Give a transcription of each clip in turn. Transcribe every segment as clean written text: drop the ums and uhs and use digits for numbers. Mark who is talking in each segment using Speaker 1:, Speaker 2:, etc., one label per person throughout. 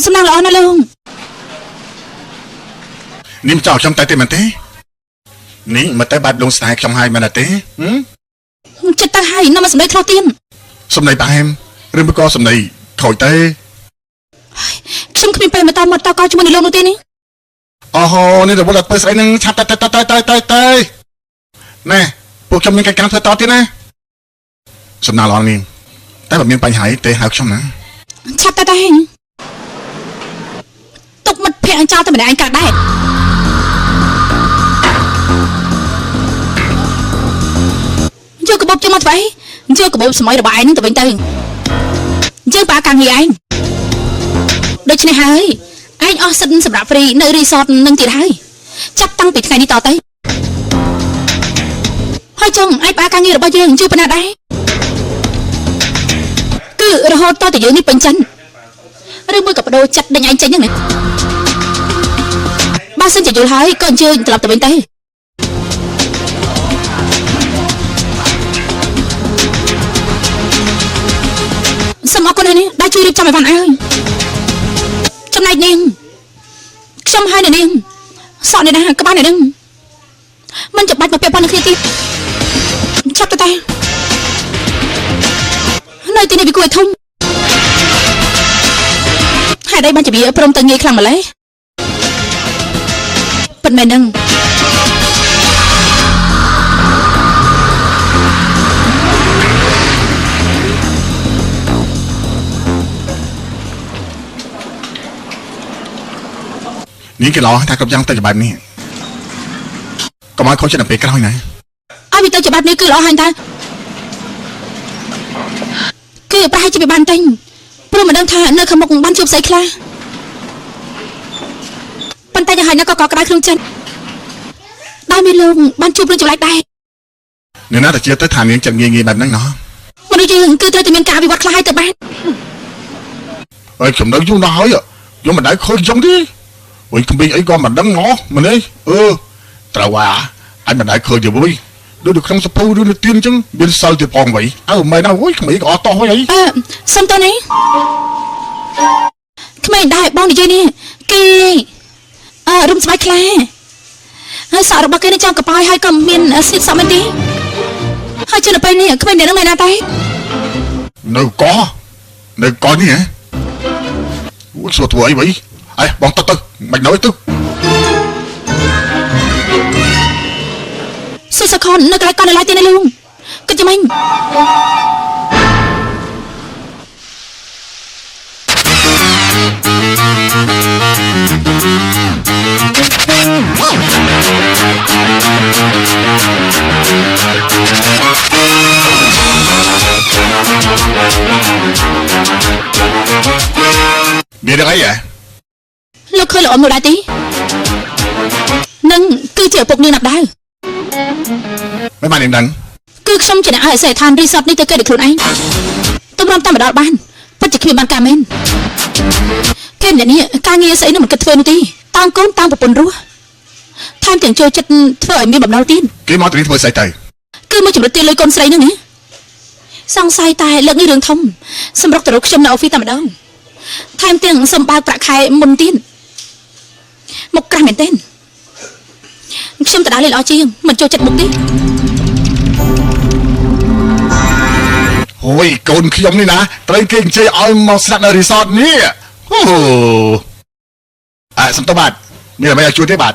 Speaker 1: សំណាងល្អណាស់លោក
Speaker 2: នេះមិនចោលខ្ញុំតែទេមែនទេនេះមកតែបាត់ដងស្នេហ៍ខ្ញុំហើយមែនទេ
Speaker 1: ចិត្តទៅហើយនៅមកសម្ដីខុសទៀត
Speaker 2: សម្ដីបែមឬមកក៏សម្ដីខូចទេ
Speaker 1: ខ្ញុំគ្មានពេលមកតមកតកជាមួយនឹងលោកនោះទេនេះ
Speaker 2: អូហូនេះរវល់អត់ទៅស្អីនឹងឆាប់ទៅណែពួកខ្ញុំមានកិច្ចការធ្វើតទៀតណាសំណាងល្អនាងតែបើមានបញ្ហាទេហៅខ្ញុំណា
Speaker 1: ឆាប់ទៅទុកមិត្តភក្តិអញចោលតែម្នាក់ឯងកើតដែរយកកបោបជុំមកធ្វើអីយកកបោបសម័យរបស់ឯងនឹងទៅវិញទៅយើងប៉ាការងារឯងដូច្នេះហើយឯងអស់សិទ្ធិសម្រាប់ហ្វ្រីនៅរីសតនឹងទៀតហើយចាប់តាំងពីថ្ងៃនេះតទៅហើយចង់ឯងប៉ាការងាររបស់យើងជួយប៉ុណ្ណាដែរគឺរហូតតតែយើងនេះពេញចិនឬមួយក៏បដូរចិត្តដេញឯងចេញហ្នឹងណាបើសិនជាយល់ហើយក៏អញ្ជើញត្រឡប់ទៅវិញទៅសូមអរគុណហើយនេះដែលជួយរៀបចំឲ្យបានហើយចំណែកនាងខ្ញុំហើយនាងសក់នេះណាក្បាលនេះនឹងមិនចាំបាច់មកពាក់ព័ន្ធនឹងគ្នាទៀតឆាប់ទៅតែនៅទីនេះវាគួរឲ្យធំហេតុអីបានជាវាព្រមទៅងាយខ្លាំងម្ល៉េះពិតមែនហ្នឹង
Speaker 2: នេះគេឡោថាគ្រប់យ៉ាងទៅច្បាប់នេះកុំឲ្យខូចចិត្តទៅពេលក្រោយណា
Speaker 1: ឲ្យវាទៅច្បាប់នេះគឺល្អហើយតើគឺប្រហែលជាវាបានតែងព្រោះមិនដឹងថានៅខាងមុខបានជួបស្អីខ្លះប៉ុន្តែយ៉ាងហោចណាស់ក៏ក្តៅក្នុងចិត្តដែលមានលោកបានជួបរឿងចម្លែកដែរ
Speaker 2: អ្នកណាទៅជឿទៅថានាងចិត្តងាយបែបហ្នឹងណោះ
Speaker 1: មនុស្សយើងគឺត្រូវតែមានការវិវត្តខ្លះឲ្យទៅបាន
Speaker 2: អើយខ្ញុំនៅយូរណាស់ហើយខ្ញុំមិនដែលឃើញចឹងទេវិញក្មេងអីក៏មិនដឹងហ៎មែនទេត្រូវអញមិនដែលឃើញទេវិញដូចនៅក្នុងសភៅឬនៅទៀនអញ្ចឹងមានសិលទៀតផងវិញមែនណាអូយក្មេងក៏អត់តោះហើយ
Speaker 1: សុំតើនេះក្មេងដែរបងនិយាយនេះគេរុំស្បែកខ្លាហើយសក់របស់គេនៅចំកប៉ាយហើយក៏មានស្នៀតសក់មែនទេហើយជិះនៅពេលនេះក្មេងនេះនឹងមែនណាតែ
Speaker 2: នៅកនេះហ៎អូយសួរធ្វើអីវិញអេបងទៅមិននៅទៅ
Speaker 1: សិសខននៅកន្លែងកណ្ដាលទីនេះលោកគិតចាំមិញ
Speaker 2: មានអីហ៎
Speaker 1: លោកឃើញលោកអមនោះដែរទេនឹងគឺជាឪពុកនាងណាប់ដែរ
Speaker 2: មិនបាននាងដឹង
Speaker 1: គឺខ្ញុំជាអ្នកឲ្យអាស័យដ្ឋានរីសតនេះទៅគេដោយខ្លួនឯងទំរំតាមម្ដងបានពិតជាគ្មានបានការមែនគេម្នាក់នេះការងារស្អីនោះមិនគិតធ្វើនោះទេតាំងកូនតាំងប្រពន្ធរស់ថែមទាំងចូលចិត្តធ្វើឲ្យមានបំណុលទៀត
Speaker 2: គេមកទីនេះធ្វើស្អីទៅ
Speaker 1: គឺមកជំរិតទាលុយកូនស្រីហ្នឹងណាសង្ស័យតែលើកនេះរឿងធំសម្រុកទៅរកខ្ញុំនៅអอฟហ្វិសតែម្ដងថែមទាំងសំបើកប្រាក់ខែមុនទៀតមុខក្រាស់មែនទេខ្ញុំទៅដើរលេងល្អជាងមិនចូលចិត្តមុខទេ
Speaker 2: អូយកូនខ្ញុំនេះណាត្រូវគេអញ្ជើញឲ្យមកស្នាក់នៅរីសតនេះអូសំតបាទមានអ្វីឲ្យជួយទេបាទ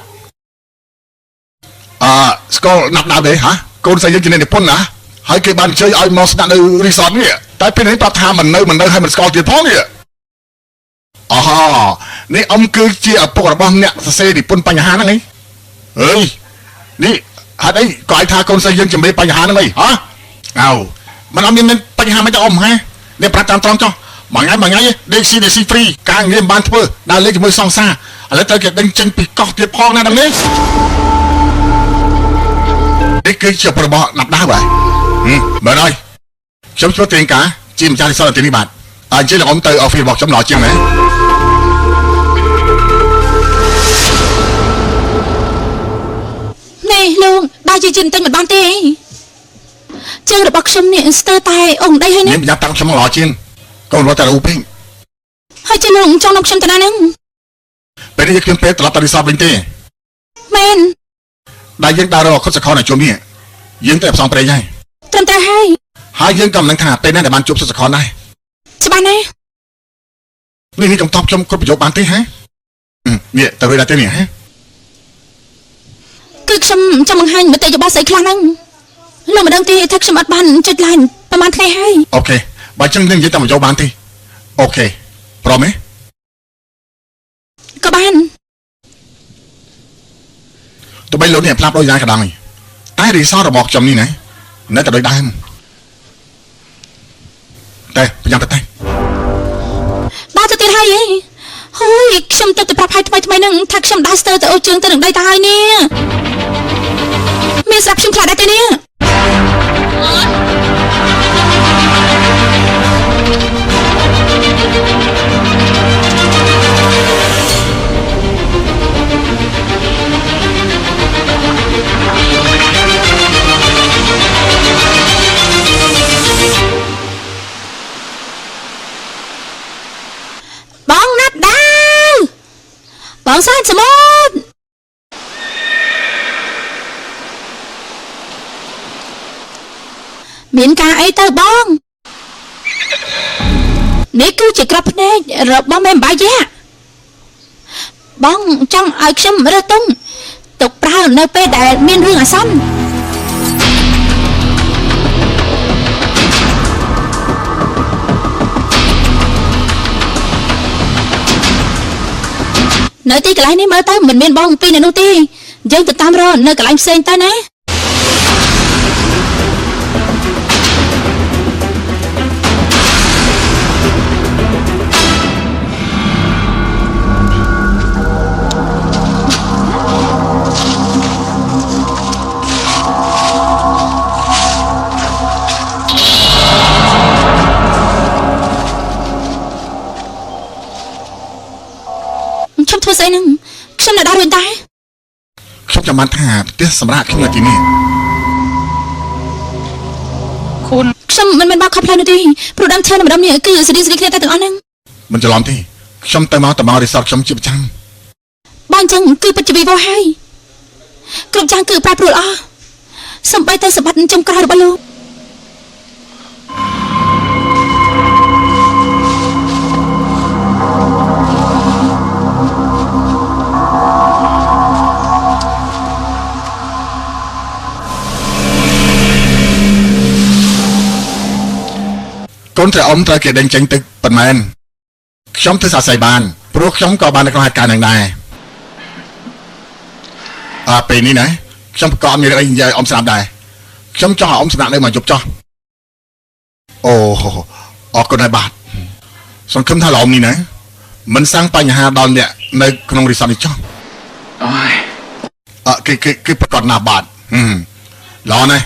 Speaker 2: ស្គាល់ណាប់ដើមទេហ៎កូនស្រីយើងជាអ្នកនិពន្ធណាហើយគេបានអញ្ជើញឲ្យមកស្នាក់នៅរីសតនេះតែពេលនេះប្រាប់ថាមិននៅហើយមិនស្គាល់ទៀតផងនេះអូហ៎នេះអ៊ំគឺជាឪពុករបស់អ្នកសរសេរនិពន្ធបញ្ហាហ្នឹងឯងអើយនេះហេតុអីក៏ឲ្យថាកូនស្រីយើងជំរាបបញ្ហាហ្នឹងអីហ៎មិនអត់មានបញ្ហាមិនទៅអ៊ំហ៎នេះប្រាប់តាមត្រង់ចុះមួយថ្ងៃដេកស៊ីហ្វ្រីការងារមិនបានធ្វើដើរលេងជាមួយសង្សារឥឡូវត្រូវគេដេញចេញពីកោះទៀតផងណាដល់នេះនេះគឺជាប្របោះណាប់ដាវបាទមើលហើយខ្ញុំជួបទេងការជាម្ចាស់រីសតទីនេះបាទអញ្ចឹងលោកអ៊ំទៅអอฟហ្វិសរបស់ខ្ញុំល្អជាងណា
Speaker 1: នេះលោកបើជាមិនទិញមិនបានទេជើងរបស់ខ្ញុំនេះស្ទើរតែអង្គដីហើយណា
Speaker 2: ខ្ញុំយ៉ាប់តាំងខ្ញុំល្អជាងកូនរត់តែរូបពេក
Speaker 1: ហើយជាលោកចង់នាំខ្ញុំទៅណានឹង
Speaker 2: ពេលនេះខ្ញុំពេលត្រឡប់ទៅរីសតវិញទេ
Speaker 1: មែន
Speaker 2: ដែលយើងដើររកខុតសខនឲ្យជុំនេះយើងទៅផ្សងព្រេងហើយ
Speaker 1: ត្រឹមត្រូវហើយ
Speaker 2: ហើយយើងក៏មិនដឹងថាពេលណាដែលបានជួបសុតសខនដែរ
Speaker 1: ច្បាស់ណាស់
Speaker 2: នេះខ្ញុំតបខ្ញុំគ្រប់ប្រយោគបានទេហ៎នេះទៅរួចដែរទេនេះហ៎
Speaker 1: គឺខ្ញុំចង់បង្ហាញមតិយោបល់ស្អីខ្លះហ្នឹងលោកមិនដឹងទេថាខ្ញុំអត់បានចុច line ប្រហែលថ្ងៃហើយ
Speaker 2: អូខេបើចឹងយើងនិយាយតាមប្រយោគបានទេអូខេព្រមទេ
Speaker 1: ក៏បាន
Speaker 2: ទោះបីលោកនេះផ្លាប់ដោយយ៉ាងក៏ដោយតែរីសតរបស់ខ្ញុំនេះណានៅតែដូចដើមតែប្រយ័ត្នតែ
Speaker 1: បាទទៅទៀតហើយហីហើយខ្ញុំទៅប្រាប់ឲ្យថ្មីហ្នឹងថាខ្ញុំដើរស្ទើរទៅអូជើងទៅនឹងដីទៅហើយនេះមានស្រាប់ខ្ញុំខ្លាចដែរទេនេះបងណាត់ដាវបងសានសមុទ្រមានការអីទៅបងនេះគឺជាក្របភ្នែករបស់មេបាយៈបងចង់ឲ្យខ្ញុំរើសទុំទុកប្រើនៅពេលដែលមានរឿងអាសន្ននៅទីកន្លែងនេះមើលទៅមិនមានបងពីរនៅនោះទេយើងទៅតាមរកនៅកន្លែងផ្សេងទៅណាខ្ញុំធ្វើស្អីហ្នឹងខ្ញុំនៅដល់រួចដែរ
Speaker 2: ខ្ញុំចាំបានថាផ្ទះសម្រាប់ខ្ញុំនៅទីនេះ
Speaker 1: ខ្ញុំមិនមែនបោកខំផ្លូវនោះទេព្រោះដើមឈើនៅម្ដុំនេះគឺស្រីស្រីគ្នាតែទាំងអស់ហ្នឹង
Speaker 2: មិនច្រឡំទេខ្ញុំទៅមករីសតខ្ញុំជាប្រចាំ
Speaker 1: បើអញ្ចឹងគឺពិតជាវិវោហើយគ្រប់យ៉ាងគឺប្រែប្រួលអស់សំបីតែសម្បត្តិចុងក្រោយរបស់លោក
Speaker 2: កូនព្រះអ៊ំត្រូវគេដេញចេញទឹកប៉ុន្មានខ្ញុំធ្វើសរសៃបានព្រោះខ្ញុំក៏បាននៅក្នុងហេតុការណ៍នឹងដែរពេលនេះណាខ្ញុំក៏មានរឿងអីនិយាយអ៊ំស្ដាប់ដែរខ្ញុំចង់ឲ្យអ៊ំស្ដាប់នៅមកយប់ចោះអូអរគុណហើយបាទសង្ឃឹមថាលោកអ៊ំនេះណាមិនសាំងបញ្ហាដល់អ្នកនៅក្នុងរីសតនេះចោះគឺប្រកាសណាស់បាទល្អណាស់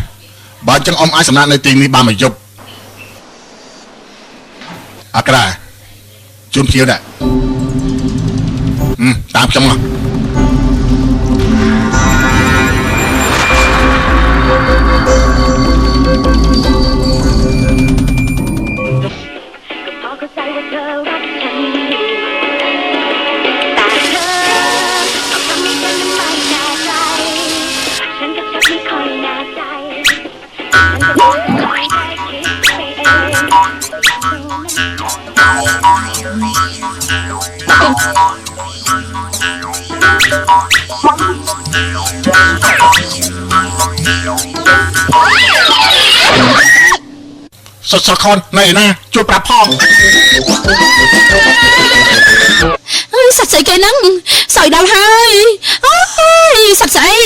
Speaker 2: បើអញ្ចឹងអ៊ំអាចសម្រាប់នៅទីនេះបានមកយប់អក្រាជូនភ្ញៀវដែរតាមខ្ញុំមក សុខខនណែណាជួយប្រាប់ផង
Speaker 1: អើយសត្វស្អីគេហ្នឹងសើចដល់ហើយអូយសត្វស្អី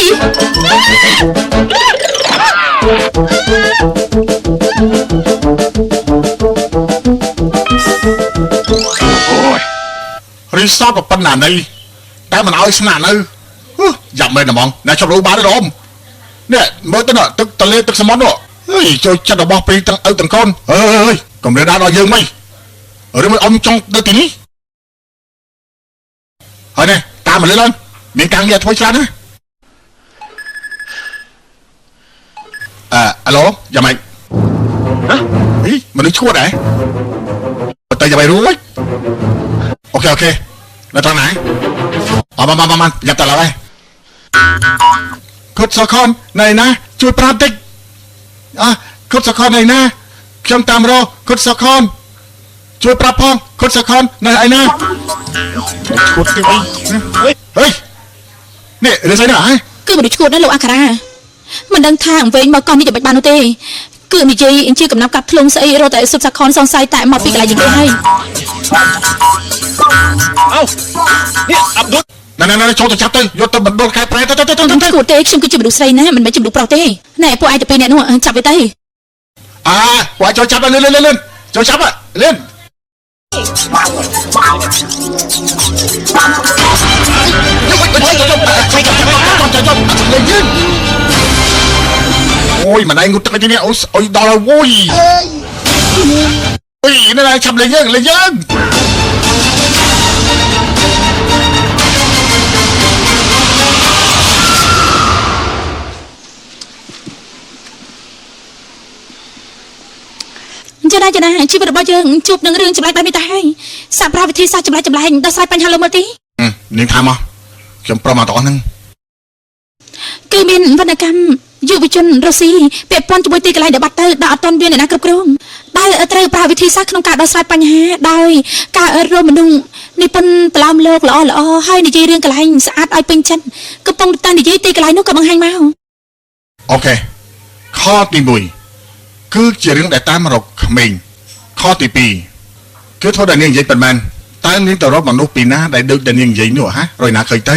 Speaker 2: រីសតក៏ប៉ុណ្ណានេះតែមិនឲ្យស្នាក់នៅយ៉ាប់មែនហ្មងអ្នកជប់រូបានទេរំនេះមើលទៅទឹកទលេទឹកសមុទ្រនោះអើយចូលចិត្តរបស់ពីទាំងឪទាំងកូនអើយកុំរើដល់យើងមិនឬមិនអ៊ំចង់ទៅទីនេះហើយនេះតាមមកលើមានការងារធ្វើច្រើនណាអាឡូយ៉ាងម៉េចមនុស្សឈួតហ៎ទៅយ៉ាងម៉េចរួច okនៅត្រង់ណាមកយ៉ាប់តឡើយគុតសខនណៃណាជួយប្រាប់តិចគុតសខនណៃណាខ្ញុំតាមរកគុតសខនជួយប្រាប់ផងគុតសខននៅឯណាគុតទីវិញហេនេះរឿងស្អីណា
Speaker 1: គឺមនុស្សឈួតណាលោកអក្សរាមិនដឹងថាអង្វែងមកកោះនេះจะមិនបាននោះទេគឺនិយាយជាកំណាប់កាប់ធ្លុងស្អីរត់តែសុបសាខនសង្ស័យតែមកពីកន្លែងនេះហើយ
Speaker 2: នេះអាប់ឌុលណែចូលទៅចាប់ទៅយកទៅបណ្ដុលខែប្រែទៅ
Speaker 1: គួរទេខ្ញុំគឺជាមនុស្សស្រីណាមិនមែនជាមនុស្សប្រុសទេណែពួកឯងទៅពីអ្នកនោះចាប់វាទៅ
Speaker 2: ពួកឯងចូលចាប់លឿនចូលចាប់លឿនអូយម្ដាយងុតទឹកនេះអុយដល់ហើយអូយនេះឆាប់លេងយើងអញ្ចឹងជីវិតរបស់យើងជួបនឹងរឿងចម្លែកបែបនេះទៅហើយសាប្រាវិធីសាស្ត្រចម្លែកដោះស្រាយបញ្ហាលើមើលទីនាងថាមកខ្ញុំប្រមាថទាំងអស់ហ្នឹង
Speaker 1: គឺមានវណ្ណកម្មយុវជនរុស្ស៊ីពាក់ព័ន្ធជាមួយទីកន្លែងដែលបាត់ទៅដល់អត់ទាន់មានអ្នកណាគ្រប់គ្រងដែលត្រូវប្រើវិធីសាស្ត្រក្នុងការដោះស្រាយបញ្ហាដោយការរួមមនុស្សនិពន្ធប្រឡំលោកល្អហើយនិយាយរឿងកន្លែងស្អាតឲ្យពេញចិត្តកំពុងតែនិយាយទីកន្លែងនោះក៏បង្ហាញមក
Speaker 2: អូខេខទី1គឺជារឿងដែលតាមរកក្មេងខទី2គឺធ្វើតែនាងនិយាយប៉ុន្មានតើនាងទៅរកមនុស្សពីណាដែលដូចតែនាងនិយាយនោះរយណាឃើញទៅ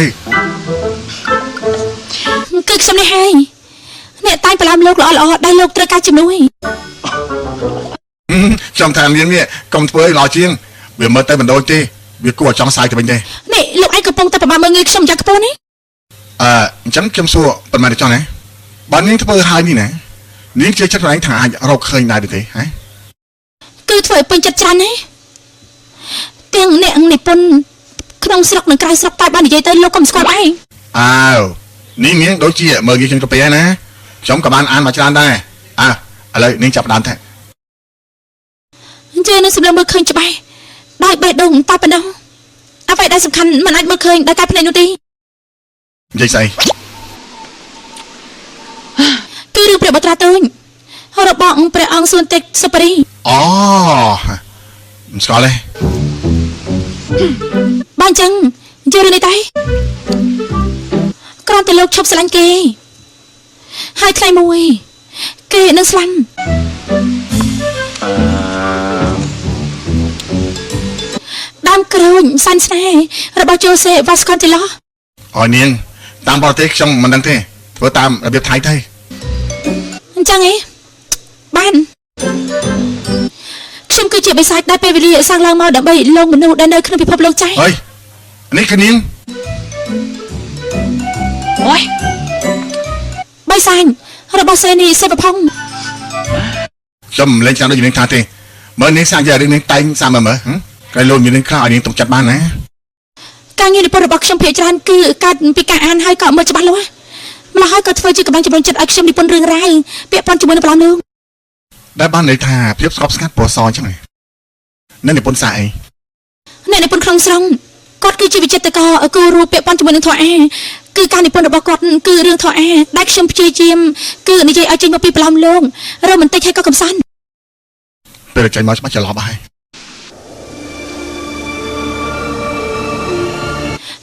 Speaker 1: គឺខ្ញុំនេះហើយអ្នកតែងប្រឡំលោកល្អដែលលោកត្រូវការជំនួយ
Speaker 2: ខ្ញុំថានាងនេះកុំធ្វើឲ្យល្អជាងវាមើលទៅមិនដូចទេវាគួរឲ្យចង់សាយទៅវិញទេ
Speaker 1: នេះលោកឯងកំពុងតែប្រមាថមើលងាយខ្ញុំយ៉ាងខ្ពស់នេះ
Speaker 2: អញ្ចឹងខ្ញុំសួរប៉ុន្មានទៅចង់ណាបើនាងធ្វើហើយនេះណានាងជឿចិត្តខ្លួនឯងថាអាចរកឃើញដែរទេហ៎
Speaker 1: គឺធ្វើឲ្យពេញចិត្តច្រើនណាទាំងអ្នកនិពន្ធក្នុងស្រុកនិងក្រៅស្រុកតែបាននិយាយទៅលោកកុំស្គាល់ឯង
Speaker 2: នាងដូចជាមើលងាយខ្ញុំទៅពេលណាខ្ញុំក៏បានអានមកច្រើនដែរឥឡូវនាងចាប់ដើមថា
Speaker 1: អញ្ចឹងនឹងសម្លឹងមើលឃើញច្បាស់ដោយបេះដូងតែប៉ុណ្ណោះអ្វីដែលសំខាន់មិនអាចមើលឃើញដោយការភ្នែកនោះទេ
Speaker 2: និយាយស្អី
Speaker 1: គឺរឿងព្រះបត្រាតូចរបស់ព្រះអង្គសួនតិចសុបរី
Speaker 2: មិនស្គាល់ទេ
Speaker 1: បើអញ្ចឹងនិយាយរឿងនេះតែគ្រាន់តែលោកឈប់ស្រឡាញ់គេហើយថ្ងៃមួយគេនឹងស្លាប់ដើមក្រូចសាញ់ស្នេហ៍របស់ជូសេវ៉ាស្កូនទីឡូ
Speaker 2: នាងតាមបរទេសខ្ញុំមិនដឹងទេធ្វើតាមរបៀបថៃទៅ
Speaker 1: អញ្ចឹងបានខ្ញុំគឺជាបិសាចដែលពេលវេលាសាំងឡើងមកដើម្បីលោកមនុស្សដែលនៅក្នុងពិភពលោកចាស់
Speaker 2: នេះគឺនាង
Speaker 1: អូយបិសាចរបស់សេនីសេបផុង
Speaker 2: ខ្ញុំមិនលេងចាំដូចនាងថាទេមើលនាងសាក់យករឿងនាងតែងសាមើលក្រៃលោកមាននាងខ្លះឲ្យនាងទុកចិត្តបានណា
Speaker 1: ការងាររបស់ខ្ញុំភាគច្រើនគឺកើតពីការអានហើយក៏មើលច្បាស់លាស់ម្ល៉េះហើយក៏ធ្វើជាកម្លាំងជំរុញចិត្តឲ្យខ្ញុំនិពន្ធរឿងរ៉ាវពាក់ព័ន្ធជាមួយនឹងប្រឡំលោក
Speaker 2: ដែលបានន័យថាភាពស្កប់ស្ងាត់ពណ៌សអញ្ចឹងនៅនិពន្ធសារអី
Speaker 1: អ្នកនិពន្ធក្នុងស្រុងគាត់គឺជាវិចិត្រករគូរូពាក់ព័ន្ធជាមួយនឹងធម៌អាគឺការនិពន្ធរបស់គាត់គឺរឿងធម៌អាដែលខ្ញុំព្យាយាមគឺនិយាយឲ្យចេញមកពីប្រឡំលោករ៉ូមែនទិកហើយក៏កំសាន្ត
Speaker 2: ពេលចេញមកច្បាស់ច្រឡំហើយ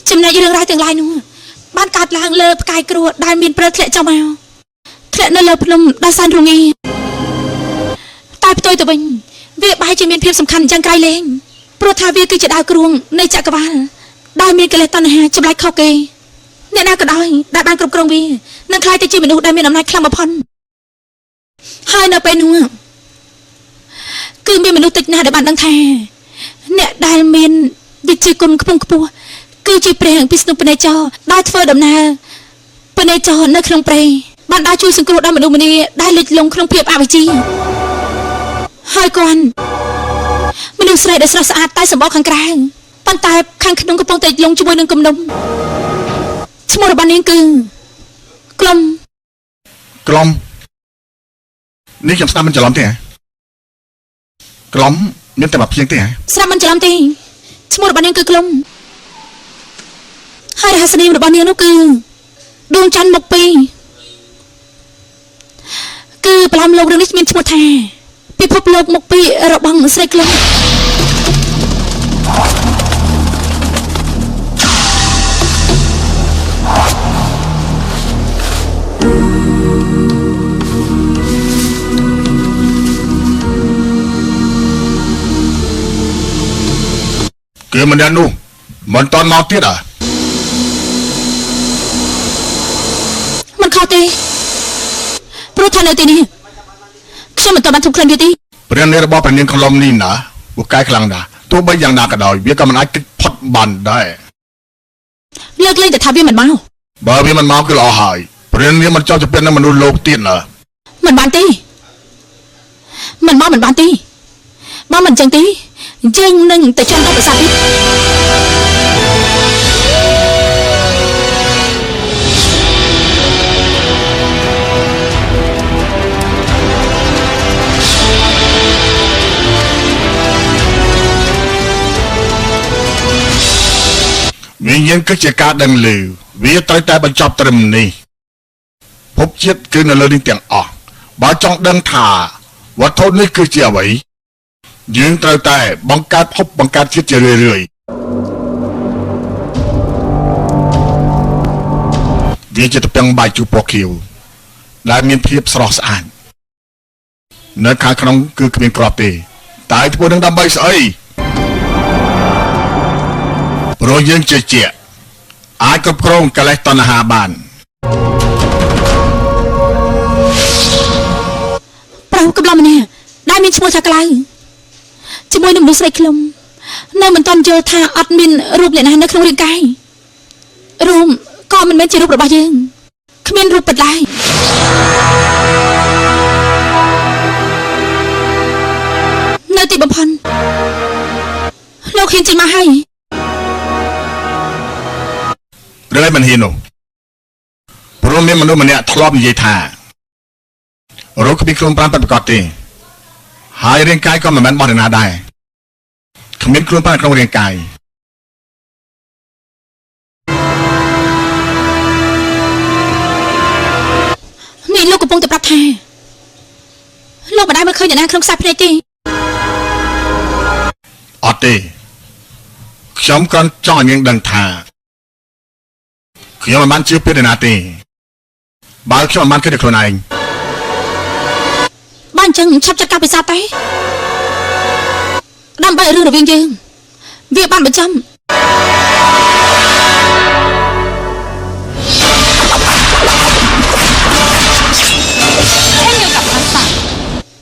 Speaker 1: ចំណែករឿងរ៉ាវទាំងឡាយនោះបានកើតឡើងលើផ្កាយគ្រោះដែលមានព្រើធ្លាក់ចុះមកធ្លាក់នៅលើភ្នំដែលសែនរងាតែផ្ទុយទៅវិញវាបែរជាមានភាពសំខាន់យ៉ាងក្រៃលែងព្រោះថាវាគឺជាដៅគ្រួងនៃចក្រវាលដែលមានកិលេសតណ្ហាចម្លែកខុសគេអ្នកណាក៏ដោយដែលបានគ្រប់គ្រងវានឹងក្លាយទៅជាមនុស្សដែលមានអំណាចខ្លាំងបំផុតហើយនៅពេលនោះគឺមានមនុស្សតិចណាស់ដែលបានដឹងថាអ្នកដែលមានវិជ្ជាគុណខ្ពង់ខ្ពស់គឺជាព្រះពិស្ណុបណេចរដែលធ្វើដំណើរបណេចរនៅក្នុងព្រៃបានដើរជួយសង្គ្រោះដល់មនុស្សម្នាដែលលិចលង់ក្នុងភាពអវិជ្ជាហើយគាត់មនុស្សស្រីដែលស្រស់ស្អាតតែសម្បល់ខាងក្រៅប៉ុន្តែខាងក្នុងកំពុងតែលង់ជាមួយនឹងគំនុំឈ្មោះរបស់នាងគឺក្លុំ
Speaker 2: នេះខ្ញុំស្ដាប់មិនច្រឡំទេក្លុំមានតែមួយព្យញ្ចឹងទេ
Speaker 1: ស្ដាប់មិនច្រឡំទេ ឈ្មោះរបស់នាងគឺក្លុំហើយរហស្សនាមរបស់នាងនោះគឺដួងច័ន្ទមុខពីរគឺប្រឡំលោករឿងនេះមានឈ្មោះថាពិភពលោកមុខពីររបស់ស្រីក្លុំ
Speaker 2: គឺម្នាក់នោះមិនតន់មកទៀត
Speaker 1: មិនខុសទេព្រោះថានៅទីនេះខ្ញុំមិនតន់បានធំក្លិនវាទេ
Speaker 2: ព្រះនាងរបស់ព្រះនាងក្លុំនេះណាពូកែខ្លាំងណាស់ទោះបីយ៉ាងណាក៏ដោយវាក៏មិនអាចគេចផុតបានដែរ
Speaker 1: លើកលែងតែថាវាមិនមក
Speaker 2: បើវាមិនមកគឺល្អហើយព្រះនាងមិនចង់ទៅเป็นនឹងមនុស្សលោកទៀតណា
Speaker 1: មិនបានទេមិនមកមិនបានទេបើមិនចឹងទេយើងនឹងទៅចង់ដល់ប្រាសាទនេះ
Speaker 2: វាយើងគឺជាការដឹងឮវាត្រូវតែបញ្ចប់ត្រឹមនេះភពជាតិគឺនៅលើនេះទាំងអស់បើចង់ដឹងថាវត្ថុនេះគឺជាអ្វីយើងត្រូវតែបង្កើតភពបង្កើតជាតិជារឿយៗវាជាទំពាំងបាយជូរពណ៌ខៀវដែលមានភាពស្រស់ស្អាតនៅខាងក្នុងគឺគ្មានគ្រាប់ទេតែធ្វើនឹងដើម្បីស្អីព្រោះយើងជឿជាក់អាចគ្រប់គ្រងកិលេសតណ្ហាបាន
Speaker 1: ប្រៅកំឡុងម្នាក់ដែលមានឈ្មោះថាក្លៅជាមួយនឹងមនុស្សស្រីក្លុំនៅមិនទាន់យល់ថាអត់មានរូបអ្នកណានៅក្នុងរាងកាយរូបក៏មិនមែនជារូបរបស់យើងគ្មានរូបពិតឡើយនៅទីបំផុតលោកហ៊ានចេញមកហើយ
Speaker 2: រឿងឯងមិនហ៊ាននោះព្រោះមានមនុស្សម្នាក់ធ្លាប់និយាយថារោគគ្មានខ្លួនប្រាណពិតប្រាកដទេហើយរាងកាយក៏មិនមែនរបស់អ្នកណាដែរគ្មានខ្លួនប្រាណក្នុងរាងកាយ
Speaker 1: នេះលោកកំពុងតែប្រាប់ថាលោកមិនដែលមើលឃើញអ្នកណាក្នុងខ្សែភ្នែកទេ
Speaker 2: អត់ទេខ្ញុំគ្រាន់ចង់ឲ្យនាងដឹងថាខ្ញុំមិនបានជឿពីអ្នកណាទេបើខ្ញុំមិនបានគិតតែខ្លួនឯង
Speaker 1: បានអញ្ចឹងឆាប់ចាត់ការពិសាតែដើម្បីរឿងរវាងយើងវាបានបញ្ចំ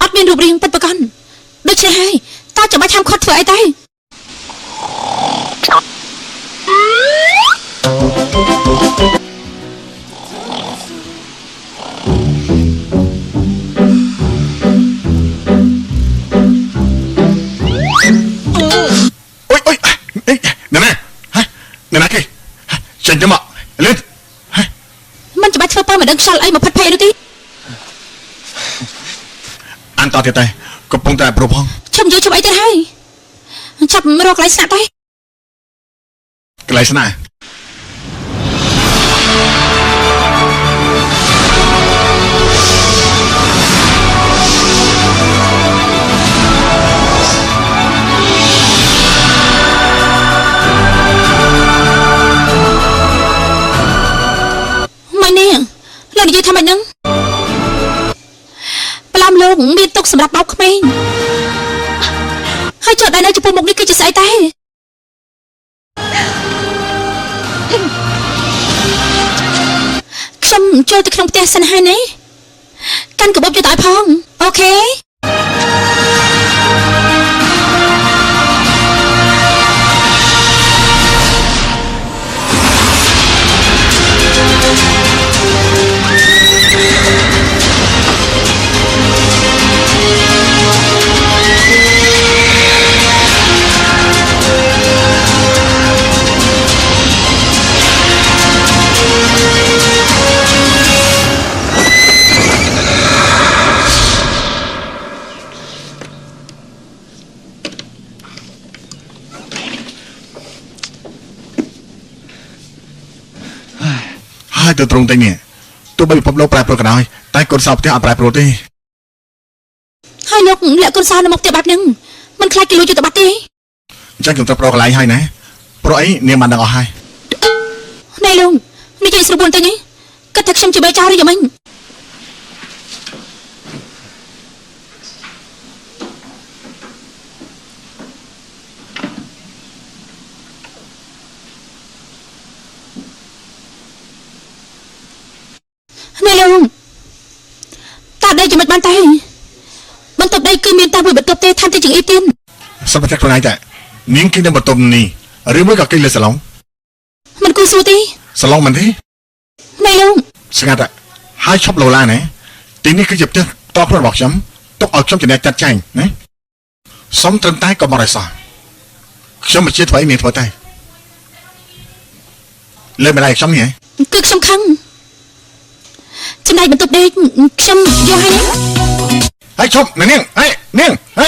Speaker 1: អត់មានរូបរាងពិតប្រាកដដូច្នេះហើយតើចាំបាច់ហាមឃាត់ធ្វើអីទេ
Speaker 2: ចេញទៅមកលឿន
Speaker 1: មិនចាំបាច់ធ្វើបើមិនដឹងខ្យល់អីមកផិតភ័យនោះទេ
Speaker 2: អញតទៀតតែកំពុងតែប្រុសផង
Speaker 1: ខ្ញុំយកជប់អីទៅហើយចាប់រកកន្លែងស្នាក់ទៅ
Speaker 2: កន្លែងស្នាក់
Speaker 1: លោកនិយាយថាម៉េចហ្នឹងប្លំលោកមានទុកសម្រាប់បោកក្មេងហើយចុះដែរនៅចំពោះមុខនេះគឺជាស្អីតែខ្ញុំចូលទៅក្នុងផ្ទះសិនហើយណាកាន់កាបូបយកទៅឲ្យផងអូខេ
Speaker 2: ឲ្យទៅត្រង់តែនេះទោះបីពិភពលោកប្រែប្រួលក៏ដោយតែកូនសោផ្ទះអត់ប្រែប្រួលទេ
Speaker 1: ហើយលោកលាក់កូនសោនៅមកផ្ទះបែបហ្នឹងមិនខ្លាចគេលួចយកទៅបាត់ទេ
Speaker 2: អញ្ចឹងខ្ញុំត្រូវប្រកកន្លែងហើយណាព្រោះអីនាងបានដឹងអស់ហើយ
Speaker 1: ណែលោកនិយាយស្រួលបន្តិចនេះគាត់ថាខ្ញុំជាបេចោលឬយ៉ាងម៉េចណែលោកតាដីចំណុចបានតែបន្ទប់ដីគឺមានតែមួយបន្ទប់ទេថែមទាំងចង្អៀតទៀត
Speaker 2: សុំប្រកាសខ្លួនឯងតែនាងគេនៅបន្ទប់នេះឬមួយក៏គេលើសាឡុង
Speaker 1: មិនគួរស្រួលទេ
Speaker 2: សាឡុងមិនទេ
Speaker 1: ណែលោក
Speaker 2: ស្ងាត់ហើយឈប់លោឡាណាទីនេះគឺជាផ្ទះតខ្លួនរបស់ខ្ញុំទុកឲ្យខ្ញុំចំណេះចាត់ចែងណាសុំត្រឹមតែក៏មកឲ្យសោះខ្ញុំមិនជឿធ្វើអីនាងធ្វើតែលើម្ដាយខ្ញុំនេះ
Speaker 1: គឺខ្ញុំខឹងចំណែកបន្ទប់ដេកខ្ញុំយកហើយណា
Speaker 2: ហើយឈប់នាងហេនាងហេ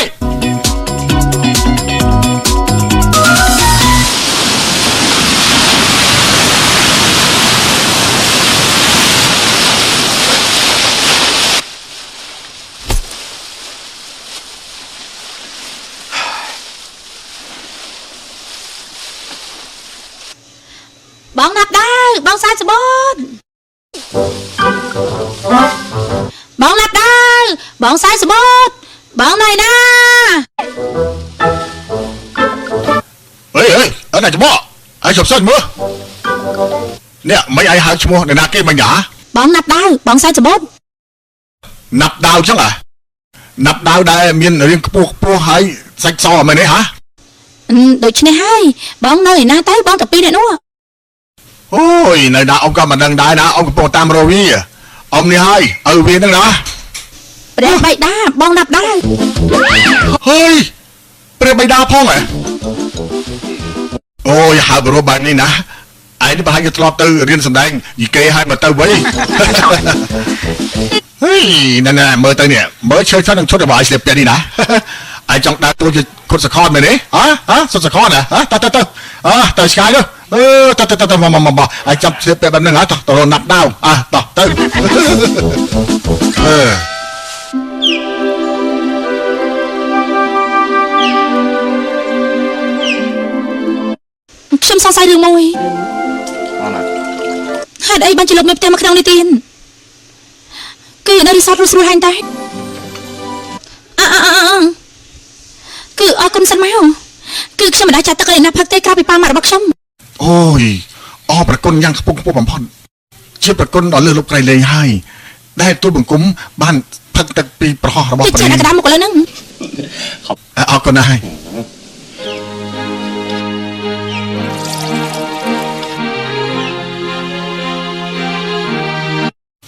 Speaker 1: បងណាប់ដែរបងសាយសបតបងណាប់ដែរបងសាយសបតបងណៃណា
Speaker 2: អេអើណាច្បកហើយឈប់សិនមើលនេះមិនឲ្យហៅឈ្មោះអ្នកណាគេមិនយ៉ា
Speaker 1: បងណាប់ដែរបងសាយសបត
Speaker 2: ណាប់ដាវចឹងណាប់ដាវដែលមានរាងខ្ពស់ហើយសាច់សមែនទេហ៎
Speaker 1: ដូច្នេះហើយបងនៅឯណាទៅបងតាពីរអ្នកនោះ
Speaker 2: អូយនៅណាអ៊ំក៏មិនដឹងដែរណាអ៊ំកំពុងតាមរកវាអ៊ំនេះហើយឪវាហ្នឹងណា
Speaker 1: ព្រះបៃតាបងណាប់ដែរ
Speaker 2: ហើយព្រះបិតាផងហ៎អូយហៅបរិបបែបនេះណាឯងប្រហែលជាធ្លាប់ទៅរៀនសម្ដែងយីគេឲ្យមកទៅវិញ ហេណែមើលទៅនេះមើលឈើឆាត់នឹងឈុតរបស់ឯងស្លៀកពាក់នេះណាឯងចង់ដើរតួជាគុតសខនមែនទេសុតសខនទៅទៅឆ្ងាយទៅមកឯងចាប់ស្លៀកពាក់បែបហ្នឹងទៅណាប់ដាវទៅ
Speaker 1: ខ្ញុំសង្ស័យរឿងមួយហេតុអីបានជាលោកមានផ្ទះមកក្នុងនេះទៀតគឺនៅរីសតរស់ស្រួលហាញតែគឺអរគុណសិនមកគឺខ្ញុំមិនដែលចាត់ទឹកឯណាផឹកទេក្រៅពីប៉ាម៉ាក់របស់ខ្ញុំ
Speaker 2: អូយអរប្រគុណយ៉ាងខ្ពង់ខ្ពស់បំផុតជាប្រគុណដល់លើលោកក្រៃលេងហើយដែលទូលបង្គំបានផឹកទឹកពីប្រហោះរបស់
Speaker 1: ពីចេះក្តាមមកឥឡូវហ្នឹង
Speaker 2: អរគុណណាស់ហើយ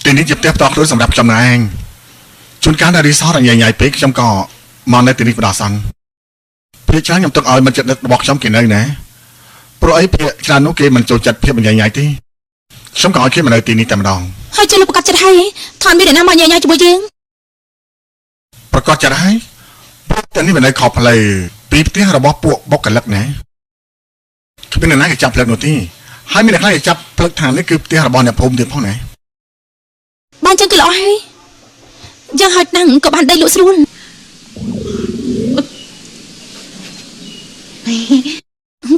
Speaker 2: ទីនេះជាផ្ទះផ្ទាល់ខ្លួនសម្រាប់ខ្ញុំឯងជួនកាលនៅរីសតញ៉ៃពេកខ្ញុំក៏មកនៅទីនេះបណ្ដោះអាសន្នពេលច្រើនខ្ញុំទុកឲ្យមិត្តជិតរបស់ខ្ញុំគេនៅណាព្រោះអីពេលច្រើននោះគេមិនចូលចិត្តភាពញ៉ៃទេខ្ញុំក៏ឲ្យគេមកនៅទីនេះតែម្ដង
Speaker 1: ហើយជាលោកប្រកាសចិត្តហើយថាមានអ្នកណាមកញ៉ៃជាមួយយើង
Speaker 2: ប្រកាសចិត្តហើយព្រោះតែនេះមិននៅខុសផ្លូវពីផ្ទះរបស់ពួកបុគ្គលិកណាគ្មានអ្នកណាគេចាប់ផ្លឹកនោះទេហើយមានអ្នកខ្លះគេចាប់ផ្លឹកថានេះគឺផ្ទះរបស់អ្នកភូមិទៀតផងណា
Speaker 1: បានចឹងគឺល្អហើយយ៉ាងហោចណាស់ក៏បានដីលក់ស្រួល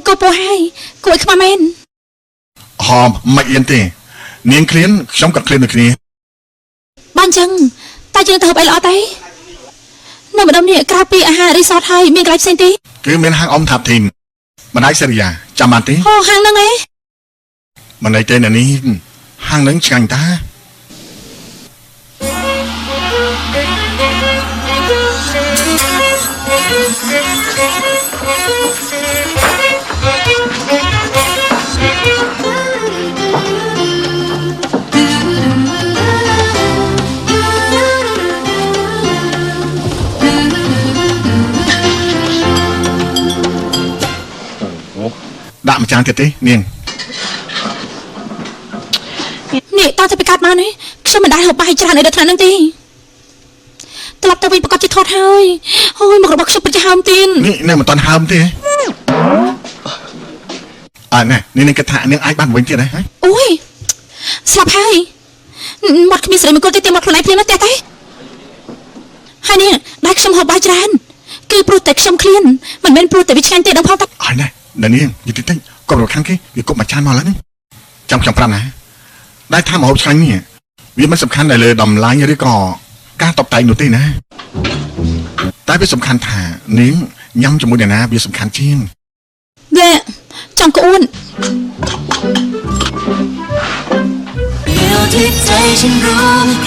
Speaker 1: ក៏ពោះហើយគួរឲ្យខ្មាស់មែន
Speaker 2: មិនអៀនទេនាងឃ្លានខ្ញុំក៏ឃ្លានដូចគ្នា
Speaker 1: បានចឹងតែយើងទៅហូបអីល្អទេនៅម្ដុំនេះក្រៅពីអាហាររីសតហើយមានកន្លែងផ្សេងទេ
Speaker 2: គឺមានហាងអ៊ំថាប់ធីនម្ដាយសេរីយ៉ាចាំបានទេ
Speaker 1: អូហាងហ្នឹងឯង
Speaker 2: មិនអីទេអ្នកនេះហាងហ្នឹងឆ្ងាញ់តា ដាក់មួយចានទៀតទេនាង
Speaker 1: នេះតើទៅពីកាត់មកនេះខ្ញុំមិនដែលហូបបាយច្រើននៅដល់ថ្ងៃហ្នឹងទេត្រឡប់ទៅវិញប្រកាសជាថតហើយអូយមុខរបស់ខ្ញុំពិតជាហើមទៀត
Speaker 2: នេះនៅមិនតាន់ហើមទេណែនាងគិតថានាងអាចបានវិញទៀតហ៎
Speaker 1: អូយ ស្លាប់ហើយមកគ្មានស្រីមកគល់ទេមកខ្លួនឯងភ្លាមណាស់ទេតែហើយនេះដៃខ្ញុំហូបបាយច្រើនគឺព្រោះតែខ្ញុំឃ្លានមិនមែនព្រោះតែវាឆ្ងាញ់ទេដឹងផងតា
Speaker 2: ហើយណែនាងនិយាយតិចកុំរខានគេវាគប់មួយចានមកឡើយនេះចាំខ្ញុំប្រាប់ណាដែលថាម្ហូបឆ្ងាញ់នេះវាមិនសំខាន់តែលើតម្លៃឬក៏ការតបតែងនោះទេណាតែវាសំខាន់ថានាងញ៉ាំជាមួយអ្នកណាវាសំខាន់ជាង
Speaker 1: វាចង់ក្អួន
Speaker 3: เดียวที่ใจฉันรู้แค่